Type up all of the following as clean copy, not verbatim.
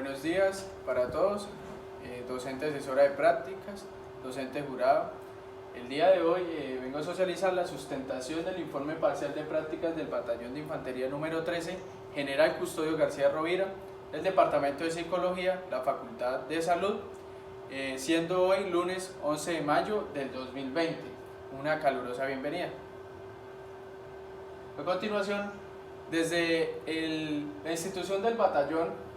Buenos días para todos, docente asesora de prácticas, docente jurado. El día de hoy vengo a socializar la sustentación del informe parcial de prácticas del Batallón de Infantería número 13, General Custodio García Rovira, del Departamento de Psicología, la Facultad de Salud, siendo hoy lunes 11 de mayo del 2020. Una calurosa bienvenida. A continuación, desde la institución del batallón,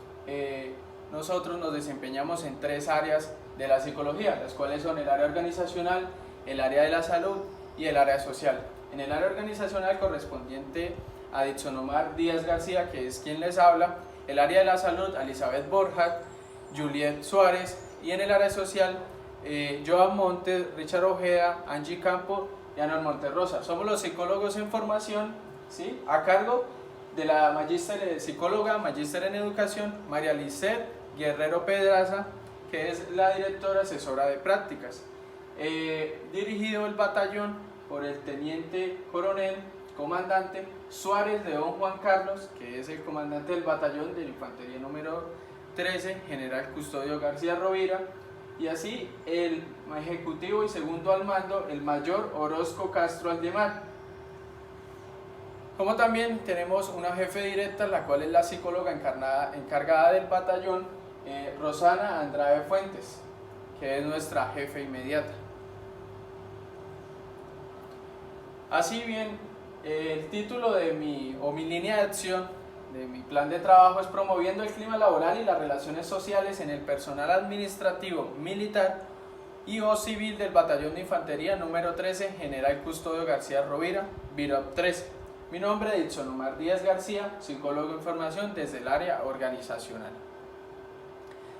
nosotros nos desempeñamos en tres áreas de la psicología, las cuales son el área organizacional, el área de la salud y el área social. En el área organizacional correspondiente a Ditsonomar Díaz García, que es quien les habla, el área de la salud, Elizabeth Borja, Juliet Suárez, y en el área social, Joan Montes, Richard Ojeda, Angie Campo y Ana Monterrosa. Somos los psicólogos en formación, ¿sí?, a cargo de la magíster psicóloga, magíster en educación, María Lisset Guerrero Pedraza, que es la directora asesora de prácticas. Dirigido el batallón por el teniente coronel comandante Suárez León Juan Carlos, que es el comandante del batallón de la infantería número 13, General Custodio García Rovira, y así el ejecutivo y segundo al mando, el mayor Orozco Castro Aldemar. Como también tenemos una jefe directa, la cual es la psicóloga encargada del batallón, Rosana Andrade Fuentes, que es nuestra jefe inmediata. Así bien, el título de mi línea de acción, de mi plan de trabajo, es promoviendo el clima laboral y las relaciones sociales en el personal administrativo, militar y o civil del batallón de infantería número 13, General Custodio García Rovira, BIROP 13. Mi nombre es Ditsonomar Díaz García, psicólogo en formación desde el área organizacional.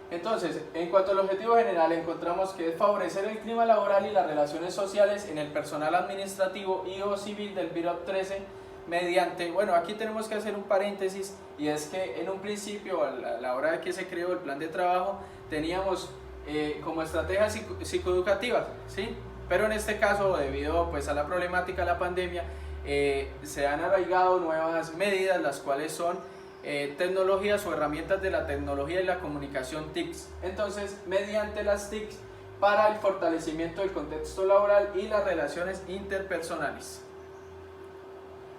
Entonces, en cuanto al objetivo general, encontramos que es favorecer el clima laboral y las relaciones sociales en el personal administrativo y o civil del BIROP 13 mediante, bueno, aquí tenemos que hacer un paréntesis, y es que en un principio, a la hora de que se creó el plan de trabajo, teníamos como estrategias psicoeducativas, ¿sí? Pero en este caso, debido pues a la problemática de la pandemia, se han arraigado nuevas medidas, las cuales son tecnologías o herramientas de la tecnología y la comunicación TICs. Entonces, mediante las TICs, para el fortalecimiento del contexto laboral y las relaciones interpersonales.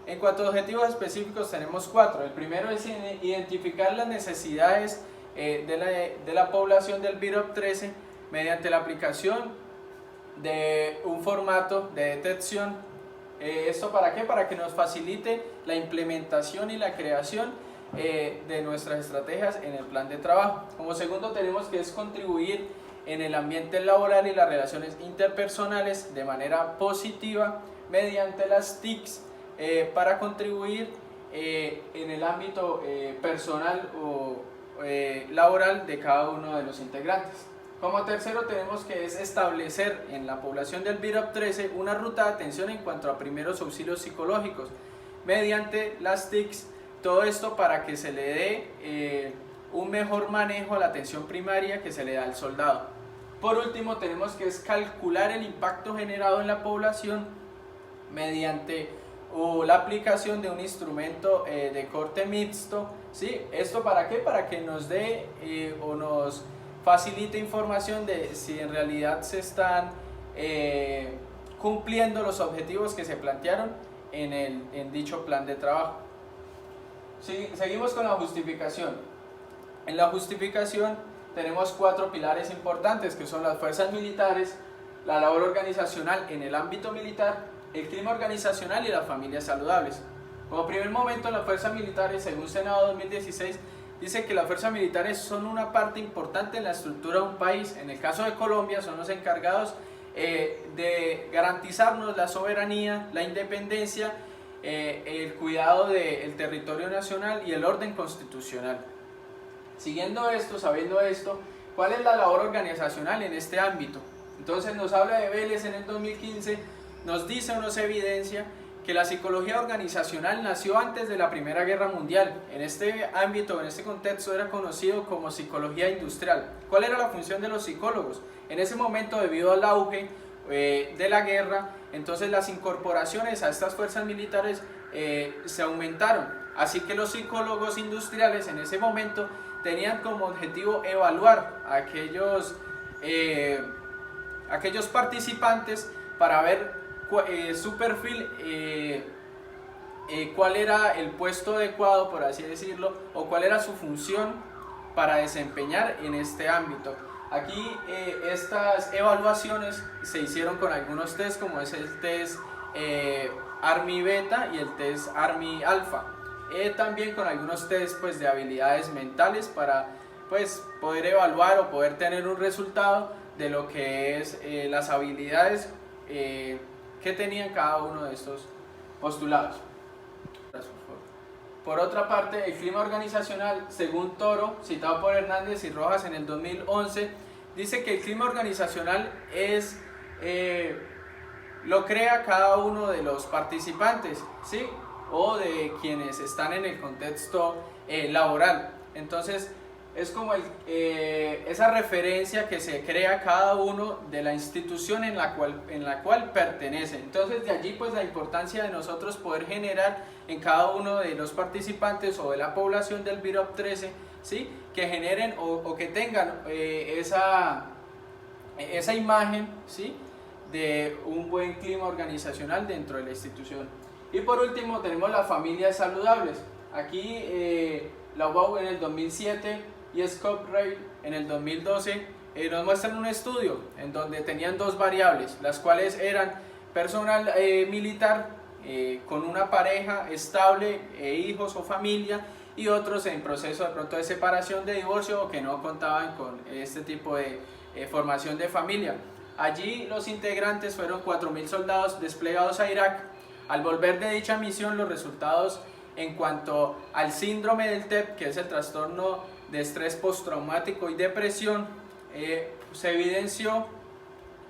En cuanto a objetivos específicos, tenemos 4. El primero es identificar las necesidades de la población del BIROP 13 mediante la aplicación de un formato de detección. ¿Esto para qué? Para que nos facilite la implementación y la creación de nuestras estrategias en el plan de trabajo. Como segundo, tenemos que es contribuir en el ambiente laboral y las relaciones interpersonales de manera positiva mediante las TICs, para contribuir en el ámbito personal o laboral de cada uno de los integrantes. Como tercero, tenemos que es establecer en la población del BIROP 13 una ruta de atención en cuanto a primeros auxilios psicológicos mediante las TICs. Todo esto para que se le dé un mejor manejo a la atención primaria que se le da al soldado. Por último, tenemos que es calcular el impacto generado en la población mediante la aplicación de un instrumento de corte mixto, ¿sí? ¿Esto para qué? Para que nos dé o nos facilite información de si en realidad se están cumpliendo los objetivos que se plantearon en dicho plan de trabajo. Seguimos con la justificación. En la justificación tenemos 4 pilares importantes, que son las fuerzas militares, la labor organizacional en el ámbito militar, el clima organizacional y las familias saludables. Como primer momento, las fuerzas militares, según Senado 2016, dice que las fuerzas militares son una parte importante en la estructura de un país. En el caso de Colombia, son los encargados de garantizarnos la soberanía, la independencia, el cuidado del territorio nacional y el orden constitucional. Siguiendo esto, sabiendo esto, ¿cuál es la labor organizacional en este ámbito? Entonces nos habla de Vélez en el 2015, nos dice o nos evidencia que la psicología organizacional nació antes de la Primera Guerra Mundial. En este ámbito, en este contexto, era conocido como psicología industrial. ¿Cuál era la función de los psicólogos? En ese momento, debido al auge de la guerra, entonces las incorporaciones a estas fuerzas militares se aumentaron. Así que los psicólogos industriales en ese momento tenían como objetivo evaluar a aquellos participantes para ver su perfil, cuál era el puesto adecuado, por así decirlo, o cuál era su función para desempeñar en este ámbito. Aquí estas evaluaciones se hicieron con algunos test, como es el test Army Beta y el test Army Alpha. También con algunos test pues, de habilidades mentales para pues, poder evaluar o poder tener un resultado de lo que es las habilidades que tenían cada uno de estos postulados. Por otra parte, el clima organizacional, según Toro, citado por Hernández y Rojas en el 2011, dice que el clima organizacional lo crea cada uno de los participantes, ¿sí? O de quienes están en el contexto laboral. Entonces, es como esa referencia que se crea cada uno de la institución en la cual pertenece. Entonces, de allí pues la importancia de nosotros poder generar en cada uno de los participantes o de la población del BIROP 13, ¿sí? Que generen o que tengan esa imagen, ¿sí? De un buen clima organizacional dentro de la institución. Y por último tenemos las familias saludables. Aquí la UBAU en el 2007 y Scopray en el 2012 nos muestran un estudio en donde tenían dos variables, las cuales eran personal militar con una pareja estable, hijos o familia, y otros en proceso de pronto de separación, de divorcio, o que no contaban con este tipo de formación de familia. Allí los integrantes fueron 4.000 soldados desplegados a Irak. Al volver de dicha misión, los resultados en cuanto al síndrome del TEP, que es el trastorno de estrés postraumático y depresión, se evidenció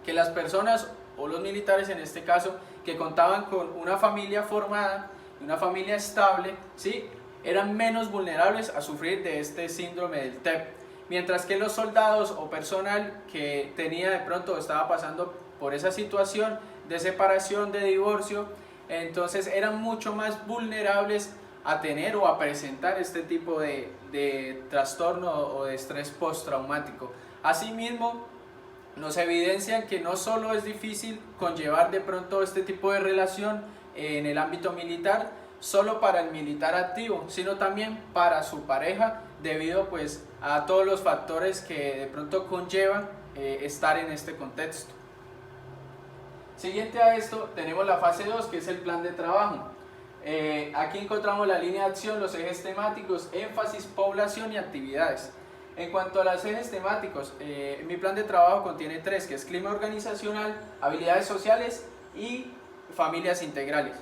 que las personas, o los militares en este caso, que contaban con una familia formada, una familia estable, ¿sí? Eran menos vulnerables a sufrir de este síndrome del TEP. Mientras que los soldados o personal que tenía de pronto estaba pasando por esa situación de separación, de divorcio, entonces eran mucho más vulnerables a tener o a presentar este tipo de trastorno o de estrés postraumático. Asimismo, nos evidencian que no solo es difícil conllevar de pronto este tipo de relación en el ámbito militar, solo para el militar activo, sino también para su pareja, debido pues a todos los factores que de pronto conllevan estar en este contexto. Siguiente a esto tenemos la fase 2, que es el plan de trabajo. Aquí encontramos la línea de acción, los ejes temáticos, énfasis, población y actividades. En cuanto a los ejes temáticos, mi plan de trabajo contiene 3, que es clima organizacional, habilidades sociales y familias integrales.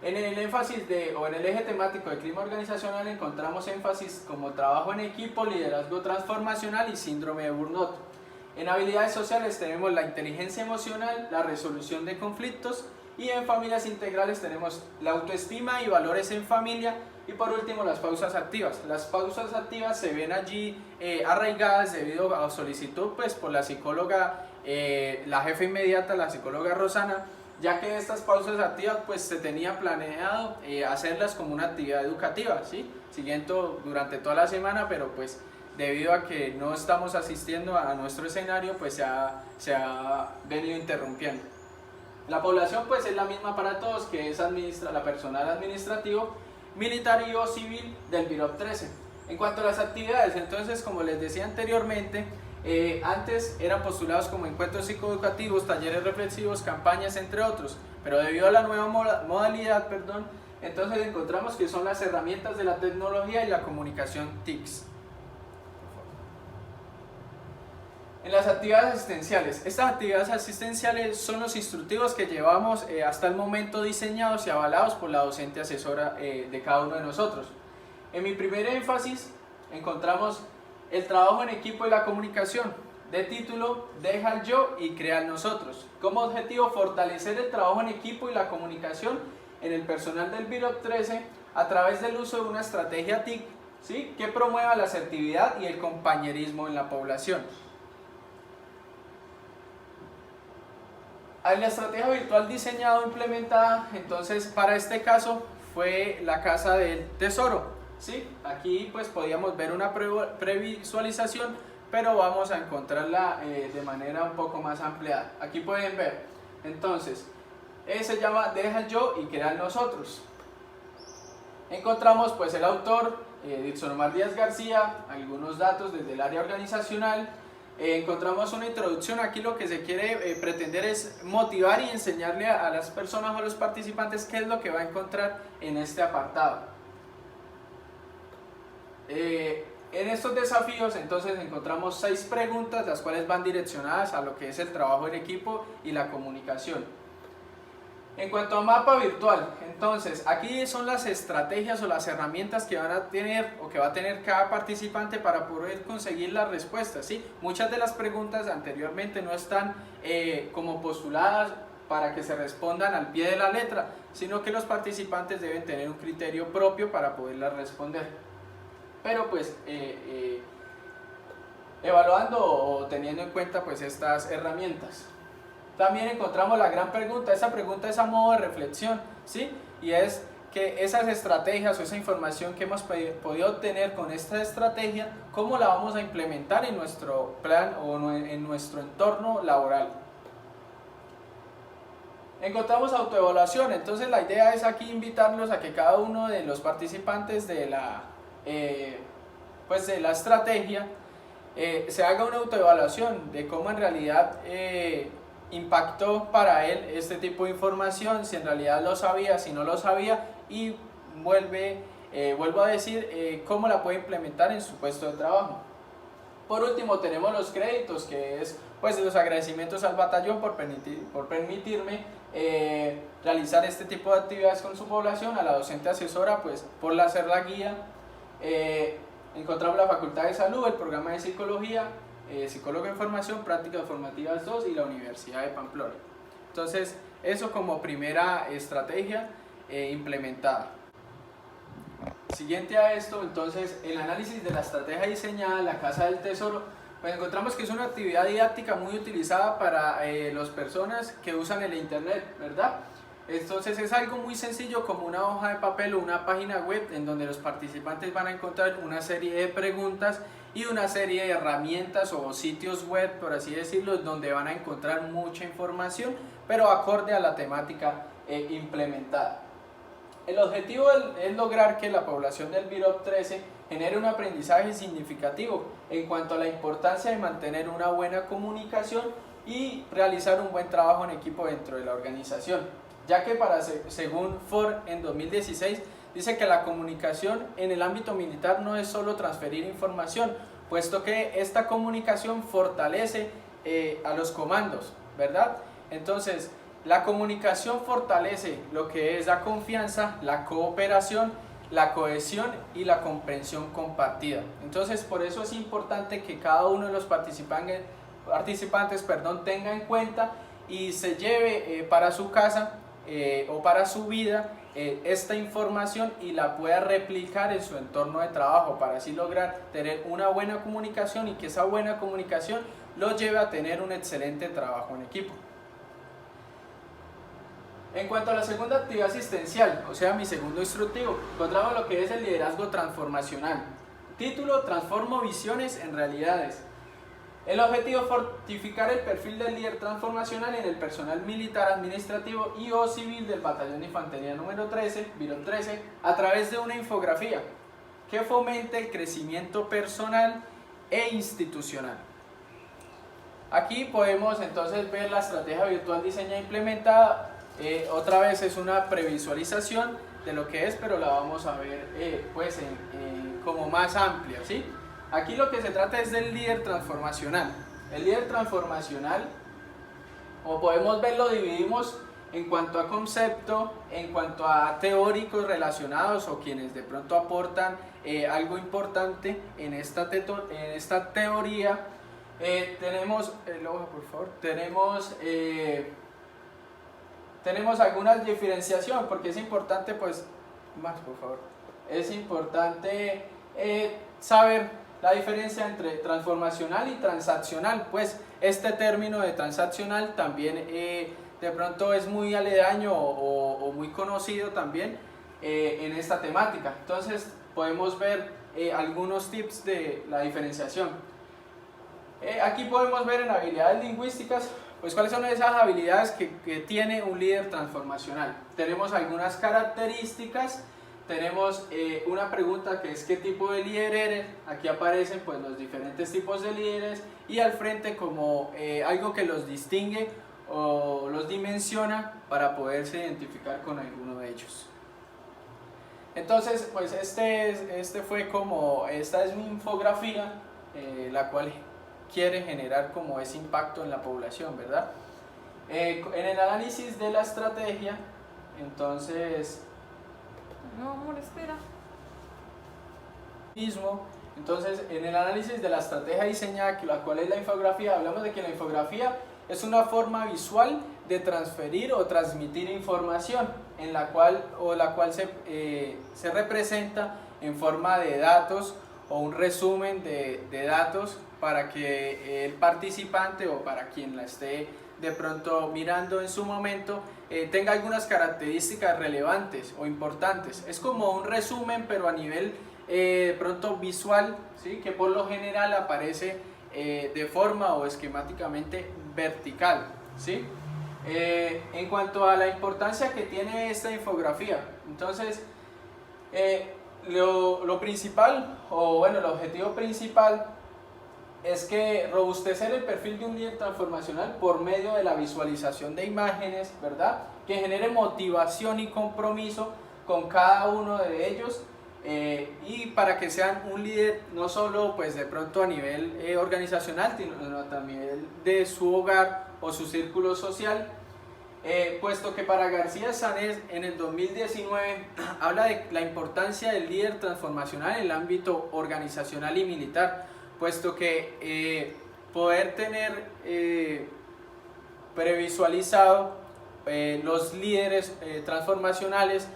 En el énfasis o en el eje temático de clima organizacional encontramos énfasis como trabajo en equipo, liderazgo transformacional y síndrome de burnout. En habilidades sociales tenemos la inteligencia emocional, la resolución de conflictos, y en familias integrales tenemos la autoestima y valores en familia, y por último las pausas activas. Las pausas activas se ven allí arraigadas debido a solicitud pues, por la psicóloga, la jefa inmediata, la psicóloga Rosana, ya que estas pausas activas pues se tenía planeado hacerlas como una actividad educativa, ¿sí? Siguiendo durante toda la semana, pero pues debido a que no estamos asistiendo a nuestro escenario, pues se ha venido interrumpiendo. La población pues es la misma para todos, que es la personal administrativo, militar y o civil del BIROP 13. En cuanto a las actividades, entonces como les decía anteriormente, antes eran postulados como encuentros psicoeducativos, talleres reflexivos, campañas, entre otros, pero debido a la nueva modalidad, entonces encontramos que son las herramientas de la tecnología y la comunicación TICs. En las actividades asistenciales, estas actividades asistenciales son los instructivos que llevamos hasta el momento diseñados y avalados por la docente asesora de cada uno de nosotros. En mi primer énfasis encontramos el trabajo en equipo y la comunicación, de título Deja el yo y crea el nosotros. Como objetivo, fortalecer el trabajo en equipo y la comunicación en el personal del BIROP 13 a través del uso de una estrategia TIC, ¿sí? Que promueva la asertividad y el compañerismo en la población. La estrategia virtual diseñada o implementada, entonces para este caso fue la Casa del Tesoro. ¿sí? Aquí pues podíamos ver una previsualización, pero vamos a encontrarla de manera un poco más ampliada. Aquí pueden ver, entonces, se llama Deja el yo y queda el nosotros. Encontramos pues el autor, Dixon Omar Díaz García, algunos datos desde el área organizacional. Encontramos una introducción. Aquí lo que se quiere pretender es motivar y enseñarle a las personas o a los participantes qué es lo que va a encontrar en este apartado. En estos desafíos entonces encontramos 6 preguntas, las cuales van direccionadas a lo que es el trabajo en equipo y la comunicación. En cuanto a mapa virtual, entonces aquí son las estrategias o las herramientas que van a tener o que va a tener cada participante para poder conseguir las respuestas, ¿sí? Muchas de las preguntas anteriormente no están como postuladas para que se respondan al pie de la letra, sino que los participantes deben tener un criterio propio para poderlas responder. Pero pues evaluando o teniendo en cuenta pues estas herramientas. También encontramos la gran pregunta. Esa pregunta es a modo de reflexión, ¿sí? Y es que esas estrategias o esa información que hemos podido obtener con esta estrategia, ¿cómo la vamos a implementar en nuestro plan o en nuestro entorno laboral? Encontramos autoevaluación. Entonces la idea es aquí invitarlos a que cada uno de los participantes de la estrategia se haga una autoevaluación de cómo en realidad impactó para él este tipo de información, si en realidad lo sabía, si no lo sabía, y vuelvo a decir cómo la puede implementar en su puesto de trabajo. Por último tenemos los créditos, que es pues los agradecimientos al batallón por permitirme realizar este tipo de actividades con su población, a la docente asesora pues por hacer la guía. Encontramos la Facultad de Salud, el programa de Psicología, Psicólogo en Formación, Prácticas Formativas 2 y la Universidad de Pamplona. Entonces, eso como primera estrategia implementada. Siguiente a esto, entonces, el análisis de la estrategia diseñada en la Casa del Tesoro, pues encontramos que es una actividad didáctica muy utilizada para las personas que usan el internet, ¿verdad? Entonces es algo muy sencillo como una hoja de papel o una página web en donde los participantes van a encontrar una serie de preguntas y una serie de herramientas o sitios web, por así decirlo, donde van a encontrar mucha información, pero acorde a la temática implementada. El objetivo es lograr que la población del BIROP 13 genere un aprendizaje significativo en cuanto a la importancia de mantener una buena comunicación y realizar un buen trabajo en equipo dentro de la organización, ya que según Ford en 2016 dice que la comunicación en el ámbito militar no es solo transferir información, puesto que esta comunicación fortalece a los comandos, ¿verdad? Entonces, la comunicación fortalece lo que es la confianza, la cooperación, la cohesión y la comprensión compartida. Entonces, por eso es importante que cada uno de los participantes tenga en cuenta y se lleve para su casa o para su vida esta información y la pueda replicar en su entorno de trabajo para así lograr tener una buena comunicación y que esa buena comunicación lo lleve a tener un excelente trabajo en equipo. En cuanto a la segunda actividad asistencial, o sea mi segundo instructivo, encontramos lo que es el liderazgo transformacional. Título: Transformo visiones en realidades. El objetivo es fortificar el perfil del líder transformacional en el personal militar, administrativo y o civil del Batallón de Infantería número 13, BIROP 13, a través de una infografía que fomente el crecimiento personal e institucional. Aquí podemos entonces ver la estrategia virtual diseñada e implementada. Otra vez es una previsualización de lo que es, pero la vamos a ver como más amplia, ¿sí? Aquí lo que se trata es del líder transformacional. El líder transformacional, como podemos ver, lo dividimos en cuanto a concepto, en cuanto a teóricos relacionados o quienes de pronto aportan algo importante en esta teoría. Tenemos, por favor, tenemos alguna diferenciación, porque es importante, pues, más por favor, es importante saber la diferencia entre transformacional y transaccional. Pues este término de transaccional también de pronto es muy aledaño o muy conocido también en esta temática. Entonces podemos ver algunos tips de la diferenciación. Aquí podemos ver en habilidades lingüísticas, pues cuáles son esas habilidades que tiene un líder transformacional. Tenemos algunas características, tenemos una pregunta que es ¿qué tipo de líder eres? Aquí aparecen pues los diferentes tipos de líderes y al frente como algo que los distingue o los dimensiona para poderse identificar con alguno de ellos. Entonces pues esta es mi infografía, la cual quiere generar como ese impacto en la población, ¿verdad? En el análisis de la estrategia, entonces... No, amor, espera. Entonces, en el análisis de la estrategia diseñada, la cual es la infografía, hablamos de que la infografía es una forma visual de transferir o transmitir información, en la cual se representa en forma de datos o un resumen de datos para que el participante o para quien la esté de pronto mirando en su momento tenga algunas características relevantes o importantes. Es como un resumen pero a nivel de pronto visual, ¿sí? Que por lo general aparece de forma o esquemáticamente vertical, ¿sí? En cuanto a la importancia que tiene esta infografía, entonces lo principal, o bueno, el objetivo principal es que robustecer el perfil de un líder transformacional por medio de la visualización de imágenes, ¿verdad? Que genere motivación y compromiso con cada uno de ellos y para que sean un líder no solo pues de pronto a nivel organizacional, sino también de su hogar o su círculo social. Puesto que para García Sanés en el 2019 habla de la importancia del líder transformacional en el ámbito organizacional y militar, puesto que poder tener previsualizado los líderes transformacionales,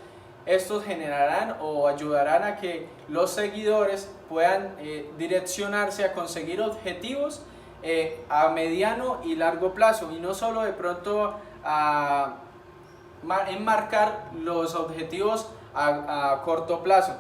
estos generarán o ayudarán a que los seguidores puedan direccionarse a conseguir objetivos a mediano y largo plazo, y no solo de pronto a enmarcar los objetivos a corto plazo.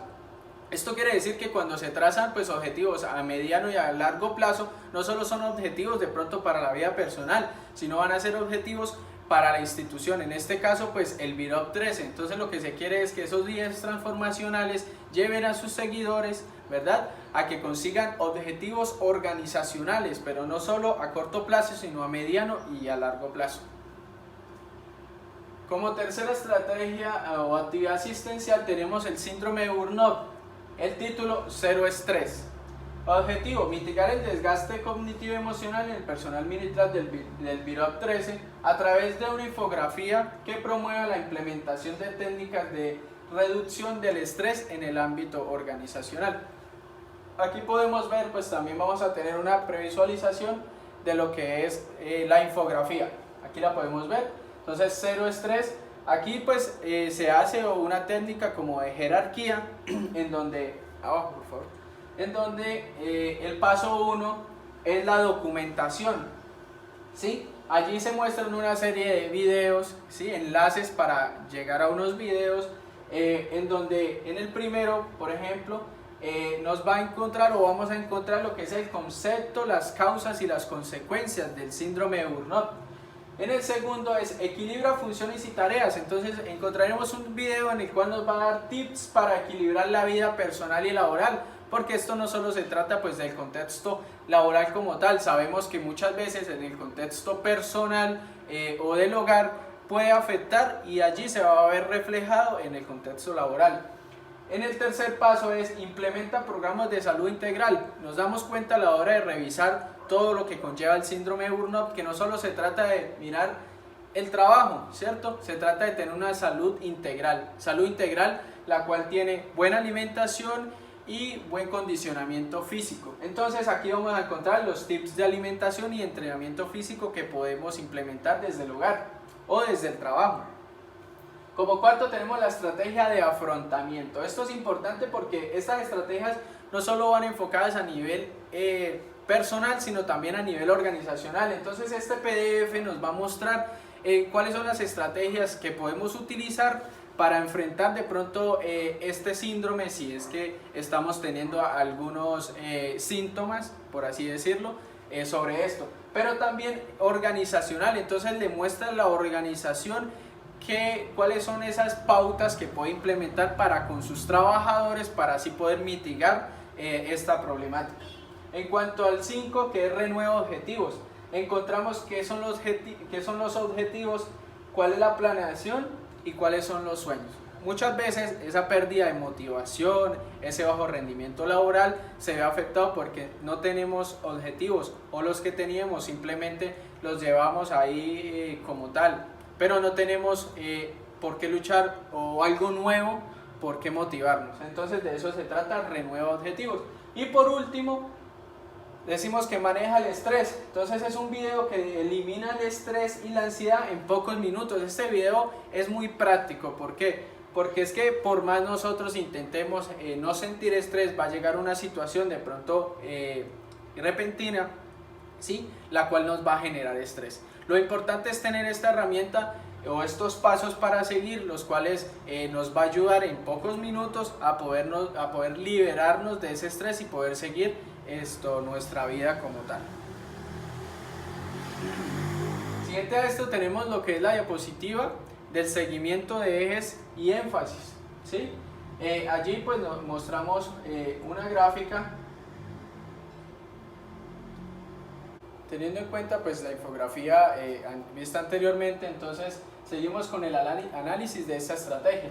Esto quiere decir que cuando se trazan pues objetivos a mediano y a largo plazo, no solo son objetivos de pronto para la vida personal, sino van a ser objetivos para la institución, en este caso pues el BIROP 13. Entonces lo que se quiere es que esos líderes transformacionales lleven a sus seguidores, ¿verdad?, a que consigan objetivos organizacionales, pero no solo a corto plazo, sino a mediano y a largo plazo. Como tercera estrategia o actividad asistencial tenemos el síndrome de Burnout. El título: Cero estrés. Objetivo: mitigar el desgaste cognitivo y emocional en el personal militar del BIROP 13 a través de una infografía que promueva la implementación de técnicas de reducción del estrés en el ámbito organizacional. Aquí podemos ver, pues también vamos a tener una previsualización de lo que es la infografía. Aquí la podemos ver. Entonces, cero estrés. Aquí pues se hace una técnica como de jerarquía en donde, abajo por favor, en donde el paso 1 es la documentación, ¿sí? Allí se muestran una serie de videos, ¿sí?, enlaces para llegar a unos videos en donde en el primero, por ejemplo, nos va a encontrar o vamos a encontrar lo que es el concepto, las causas y las consecuencias del síndrome de Burnout. En el segundo es equilibra funciones y tareas. Entonces encontraremos un video en el cual nos va a dar tips para equilibrar la vida personal y laboral, porque esto no solo se trata pues del contexto laboral como tal. Sabemos que muchas veces en el contexto personal o del hogar puede afectar y allí se va a ver reflejado en el contexto laboral. En el tercer paso es implementa programas de salud integral. Nos damos cuenta a la hora de revisar todo lo que conlleva el síndrome de Burnout, que no solo se trata de mirar el trabajo, ¿cierto? Se trata de tener una salud integral la cual tiene buena alimentación y buen condicionamiento físico. Entonces aquí vamos a encontrar los tips de alimentación y entrenamiento físico que podemos implementar desde el hogar o desde el trabajo. Como cuarto tenemos la estrategia de afrontamiento. Esto es importante porque estas estrategias no solo van enfocadas a nivel personal, sino también a nivel organizacional. Entonces este PDF nos va a mostrar cuáles son las estrategias que podemos utilizar para enfrentar de pronto este síndrome, si es que estamos teniendo algunos síntomas, por así decirlo, sobre esto. Pero también organizacional, entonces le muestra la organización cuáles son esas pautas que puede implementar para con sus trabajadores para así poder mitigar esta problemática. En cuanto al 5, que es renuevo de objetivos, encontramos qué son los objetivos, cuál es la planeación y cuáles son los sueños. Muchas veces esa pérdida de motivación, ese bajo rendimiento laboral se ve afectado porque no tenemos objetivos, o los que teníamos simplemente los llevamos ahí como tal, pero no tenemos por qué luchar o algo nuevo por qué motivarnos. Entonces de eso se trata, renueva objetivos. Y por último, decimos que maneja el estrés. Entonces es un video que elimina el estrés y la ansiedad en pocos minutos. Este video es muy práctico. ¿Por qué? Porque es que por más nosotros intentemos no sentir estrés, va a llegar una situación de pronto repentina, ¿sí? La cual nos va a generar estrés. Lo importante es tener esta herramienta o estos pasos para seguir, los cuales nos va a ayudar en pocos minutos a poder liberarnos de ese estrés y poder seguir nuestra vida como tal. Siguiente a esto tenemos lo que es la diapositiva del seguimiento de ejes y énfasis, ¿sí? Allí pues nos mostramos una gráfica teniendo en cuenta pues la infografía vista anteriormente. Entonces seguimos con el análisis de esta estrategia.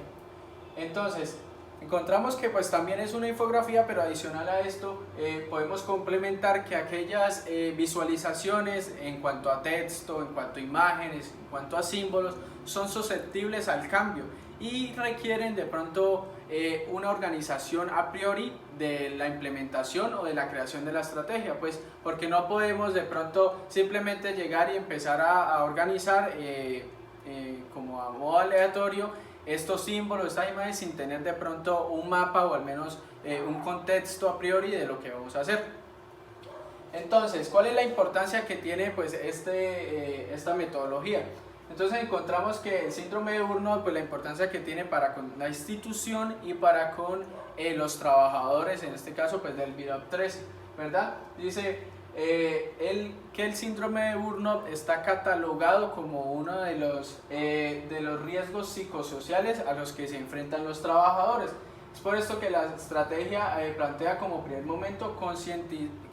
Entonces encontramos que pues también es una infografía, pero adicional a esto podemos complementar que aquellas visualizaciones en cuanto a texto, en cuanto a imágenes, en cuanto a símbolos, son susceptibles al cambio y requieren de pronto una organización a priori de la implementación o de la creación de la estrategia, pues porque no podemos de pronto simplemente llegar y empezar a organizar como a modo aleatorio estos símbolos, estas imágenes, sin tener de pronto un mapa o al menos un contexto a priori de lo que vamos a hacer. Entonces, ¿cuál es la importancia que tiene pues esta metodología? Entonces encontramos que el síndrome de Burnout, pues la importancia que tiene para con la institución y para con los trabajadores, en este caso pues del BIRAP 3, ¿verdad? Dice que el síndrome de Burnout está catalogado como uno de los riesgos psicosociales a los que se enfrentan los trabajadores. Es por esto que la estrategia plantea como primer momento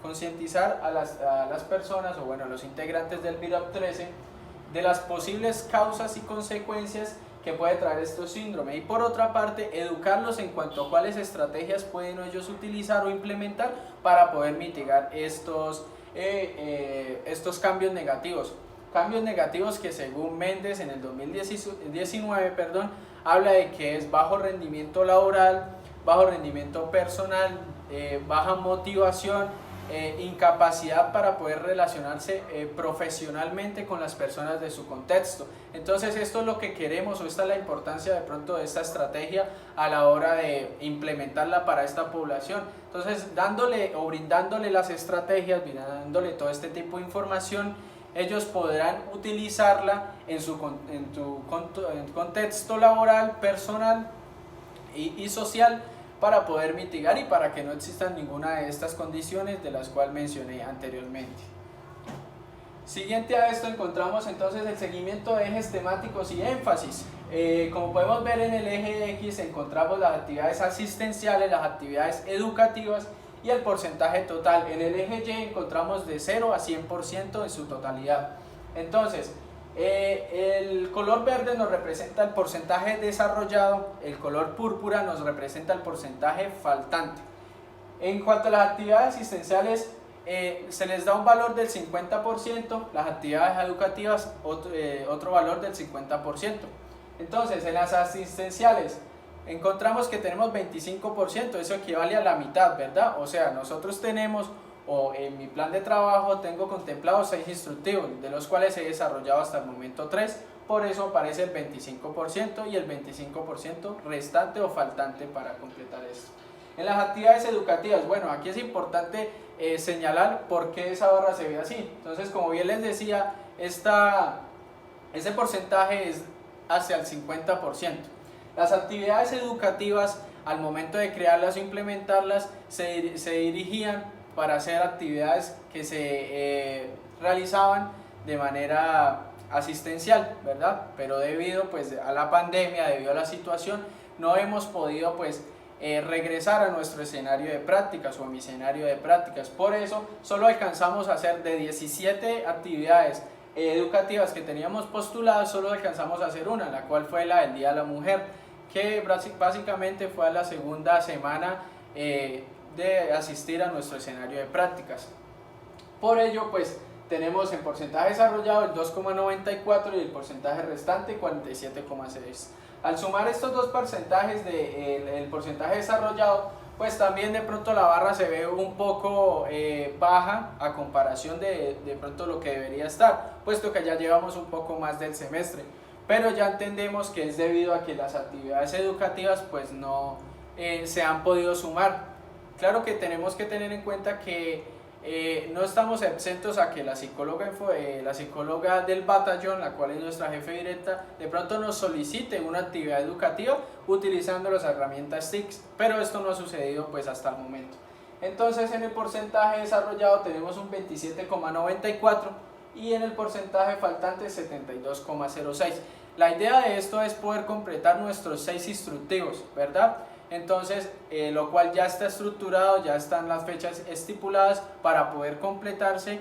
concientizar a las personas, o bueno, a los integrantes del BIRAP 13, de las posibles causas y consecuencias que puede traer este síndrome, y por otra parte educarlos en cuanto a cuáles estrategias pueden ellos utilizar o implementar para poder mitigar estos cambios negativos que según Méndez en el 2019 habla de que es bajo rendimiento laboral, bajo rendimiento personal, baja motivación, incapacidad para poder relacionarse profesionalmente con las personas de su contexto. Entonces esto es lo que queremos, o esta es la importancia de pronto de esta estrategia a la hora de implementarla para esta población. Entonces dándole o brindándole las estrategias, brindándole todo este tipo de información, ellos podrán utilizarla en su contexto laboral, personal y social, para poder mitigar y para que no existan ninguna de estas condiciones de las cuales mencioné anteriormente. Siguiente a esto encontramos entonces el seguimiento de ejes temáticos y énfasis. Como podemos ver en el eje X encontramos las actividades asistenciales, las actividades educativas y el porcentaje total. En el eje Y encontramos de 0 a 100% en su totalidad. Entonces, el color verde nos representa el porcentaje desarrollado, el color púrpura nos representa el porcentaje faltante. En cuanto a las actividades asistenciales, se les da un valor del 50%, las actividades educativas otro valor del 50%. Entonces, en las asistenciales encontramos que tenemos 25%, eso equivale a la mitad, ¿verdad? O sea, nosotros tenemos, o en mi plan de trabajo tengo contemplados 6 instructivos, de los cuales he desarrollado hasta el momento 3, por eso aparece el 25% y el 25% restante o faltante para completar esto. En las actividades educativas, bueno, aquí es importante señalar por qué esa barra se ve así. Entonces, como bien les decía, ese porcentaje es hacia el 50%. Las actividades educativas, al momento de crearlas o implementarlas, se dirigían para hacer actividades que se realizaban de manera asistencial, ¿verdad? Pero debido pues a la pandemia, debido a la situación, no hemos podido pues regresar a nuestro escenario de prácticas o a mi escenario de prácticas. Por eso solo alcanzamos a hacer de 17 actividades educativas que teníamos postuladas, solo alcanzamos a hacer una, la cual fue la del Día de la Mujer, que básicamente fue a la segunda semana de asistir a nuestro escenario de prácticas. Por ello pues tenemos en porcentaje desarrollado el 2,94 y el porcentaje restante 47,6. Al sumar estos dos porcentajes del porcentaje desarrollado, pues también de pronto la barra se ve un poco baja a comparación de pronto lo que debería estar, puesto que ya llevamos un poco más del semestre, pero ya entendemos que es debido a que las actividades educativas pues no se han podido sumar. Claro que tenemos que tener en cuenta que no estamos exentos a que la psicóloga del batallón, la cual es nuestra jefe directa, de pronto nos solicite una actividad educativa utilizando las herramientas TICS, pero esto no ha sucedido pues hasta el momento. Entonces en el porcentaje desarrollado tenemos un 27,94 y en el porcentaje faltante 72,06. La idea de esto es poder completar nuestros 6 instructivos, ¿verdad? Entonces, lo cual ya está estructurado, ya están las fechas estipuladas para poder completarse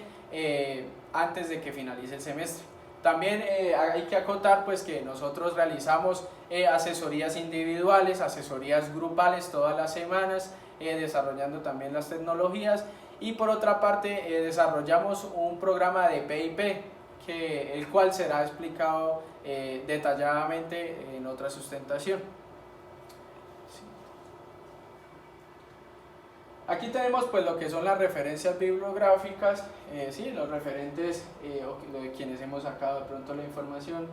antes de que finalice el semestre. También hay que acotar pues que nosotros realizamos asesorías individuales, asesorías grupales todas las semanas, desarrollando también las tecnologías, y por otra parte desarrollamos un programa de PIP, el cual será explicado detalladamente en otra sustentación. Aquí tenemos pues lo que son las referencias bibliográficas, sí, los referentes de quienes hemos sacado de pronto la información.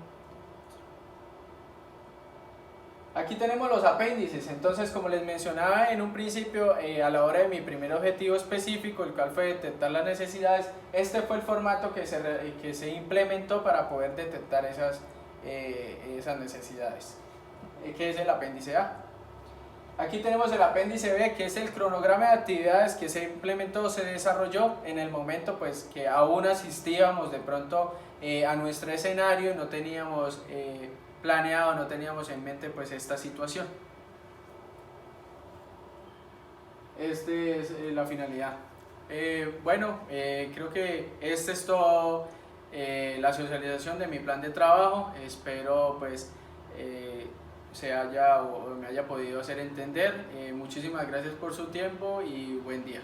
Aquí tenemos los apéndices. Entonces, como les mencionaba en un principio, a la hora de mi primer objetivo específico, el cual fue detectar las necesidades, este fue el formato que se implementó para poder detectar esas necesidades, que es el apéndice A. Aquí tenemos el apéndice B, que es el cronograma de actividades que se implementó, se desarrolló en el momento pues que aún asistíamos de pronto a nuestro escenario y no teníamos planeado, no teníamos en mente pues esta situación. Esta es la finalidad. Creo que este es todo la socialización de mi plan de trabajo. Espero pues me haya podido hacer entender. Muchísimas gracias por su tiempo y buen día.